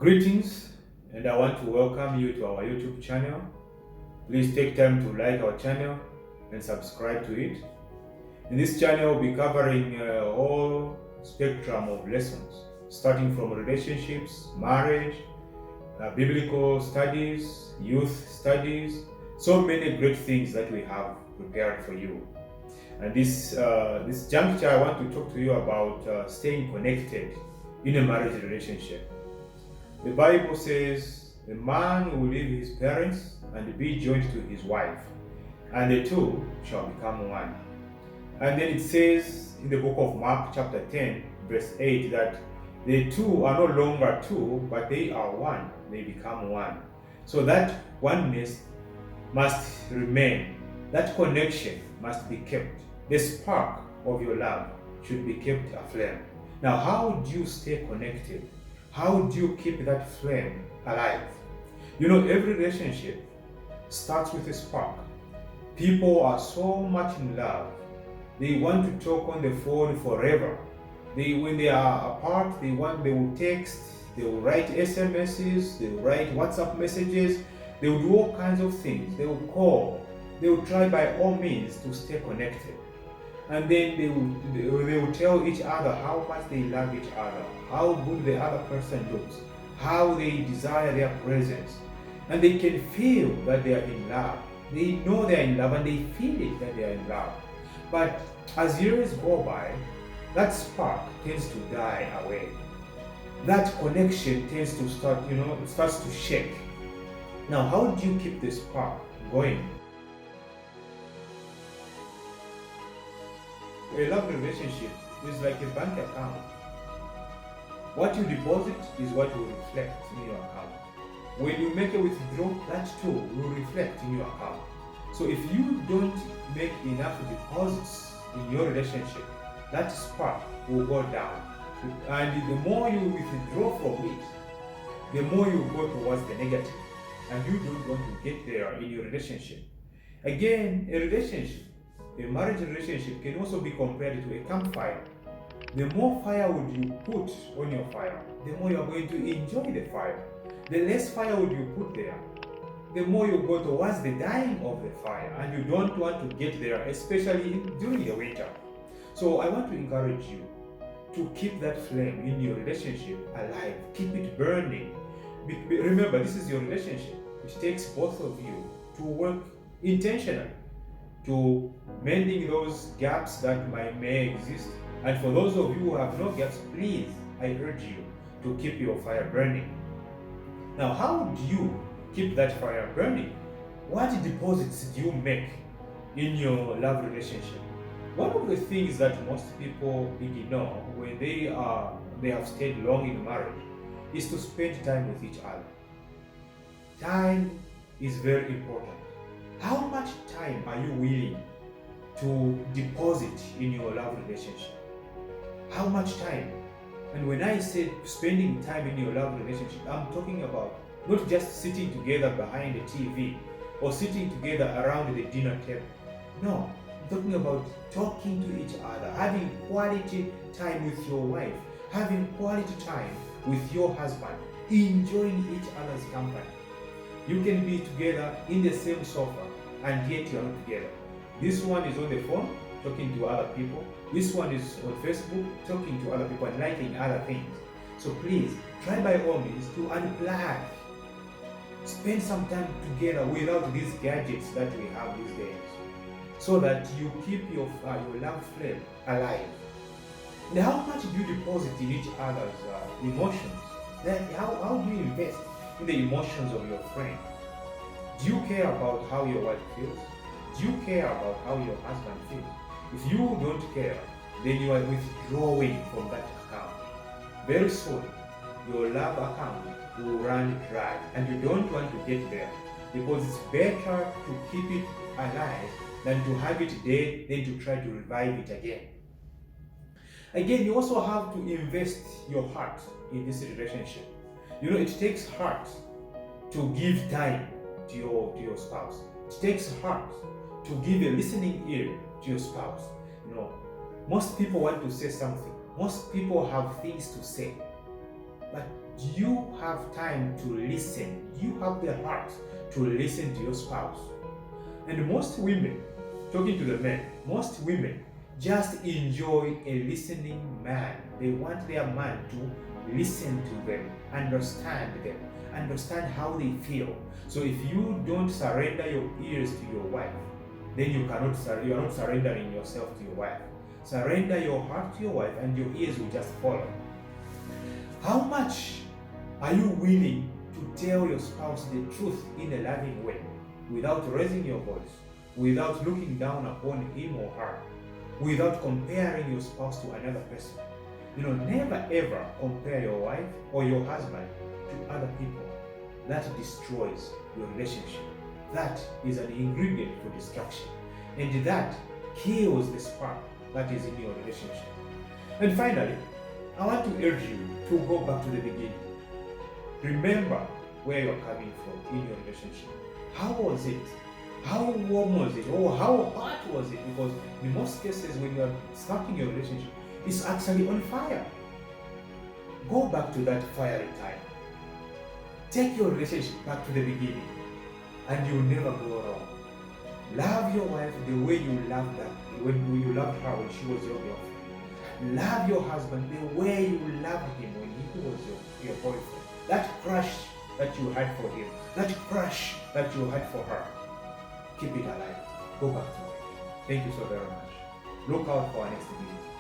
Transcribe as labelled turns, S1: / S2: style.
S1: Greetings, and I want to welcome you to our YouTube channel. Please take time to like our channel and subscribe to it. In this channel, we'll be covering all spectrum of lessons, starting from relationships, marriage, biblical studies, youth studies, so many great things that we have prepared for you. And this juncture, I want to talk to you about staying connected in a marriage relationship. The Bible says, a man will leave his parents and be joined to his wife, and the two shall become one. And then it says in the book of Mark chapter 10, verse 8, that the two are no longer two, but they are one. They become one. So that oneness must remain. That connection must be kept. The spark of your love should be kept aflame. Now, how do you stay connected? How do you keep that flame alive? You know, every relationship starts with a spark. People are so much in love. They want to talk on the phone forever. When they are apart, they will text, they will write SMSs, they will write WhatsApp messages, they will do all kinds of things. They will call. They will try by all means to stay connected. And then they will tell each other how much they love each other, how good the other person looks, how they desire their presence. And they can feel that they are in love. They know they are in love and they feel it that they are in love. But as years go by, that spark tends to die away. That connection tends to starts to shake. Now, how do you keep the spark going? A love relationship is like a bank account. What you deposit is what will reflect in your account. When you make a withdrawal, that too will reflect in your account. So if you don't make enough deposits in your relationship, that spark will go down. And the more you withdraw from it, the more you go towards the negative. And you don't want to get there in your relationship. Again, a marriage relationship can also be compared to a campfire. The more firewood you put on your fire, the more you are going to enjoy the fire. The less firewood you put there, the more you go towards the dying of the fire, and you don't want to get there, especially during the winter. So I want to encourage you to keep that flame in your relationship alive. Keep it burning. Remember, this is your relationship. It takes both of you to work intentionally to mending those gaps that may exist. And for those of you who have no gaps, please, I urge you to keep your fire burning. Now, how do you keep that fire burning? What deposits do you make in your love relationship? One of the things that most people ignore when they have stayed long in marriage is to spend time with each other. Time is very important. How much time are you willing to deposit in your love relationship? How much time? And when I say spending time in your love relationship, I'm talking about not just sitting together behind the TV or sitting together around the dinner table. No, I'm talking about talking to each other, having quality time with your wife, having quality time with your husband, enjoying each other's company. You can be together in the same sofa and yet you are not together. This one is on the phone talking to other people. This one is on Facebook talking to other people and liking other things. So please, try by all means to unplug. Spend some time together without these gadgets that we have these days, so that you keep your love flame alive. And how much do you deposit in each other's emotions? How do you invest in the emotions of your friend? Do you care about how your wife feels? Do you care about how your husband feels? If you don't care, then you are withdrawing from that account. Very soon, your love account will run dry, and you don't want to get there, because it's better to keep it alive than to have it dead, than to try to revive it again. Again, you also have to invest your heart in this relationship. You know, it takes heart to give time to your spouse. It takes heart to give a listening ear to your spouse. You know, most people want to say something. Most people have things to say. But Do you have time to listen? Do you have the heart to listen to your spouse? And most women, talking to the men, most women just enjoy a listening man. They want their man to listen to them, understand how they feel. So if you don't surrender your ears to your wife, then you are not surrendering yourself to your wife. Surrender your heart to your wife and your ears will just follow. How much are you willing to tell your spouse the truth in a loving way, without raising your voice, without looking down upon him or her, without comparing your spouse to another person? Never ever compare your wife or your husband to other people. That destroys your relationship. That is an ingredient for destruction. And that kills the spark that is in your relationship. And finally, I want to urge you to go back to the beginning. Remember where you're coming from in your relationship. How was it? How warm was it? Or how hot was it? Because in most cases, when you are starting your relationship, it's actually on fire. Go back to that fiery time. Take your relationship back to the beginning, and you'll never go wrong. Love your wife the way you loved her when you loved her when she was your girlfriend. Love your husband the way you loved him when he was your boyfriend. That crush that you had for him, that crush that you had for her, keep it alive. Go back to it. Thank you so very much. Look out for our next video.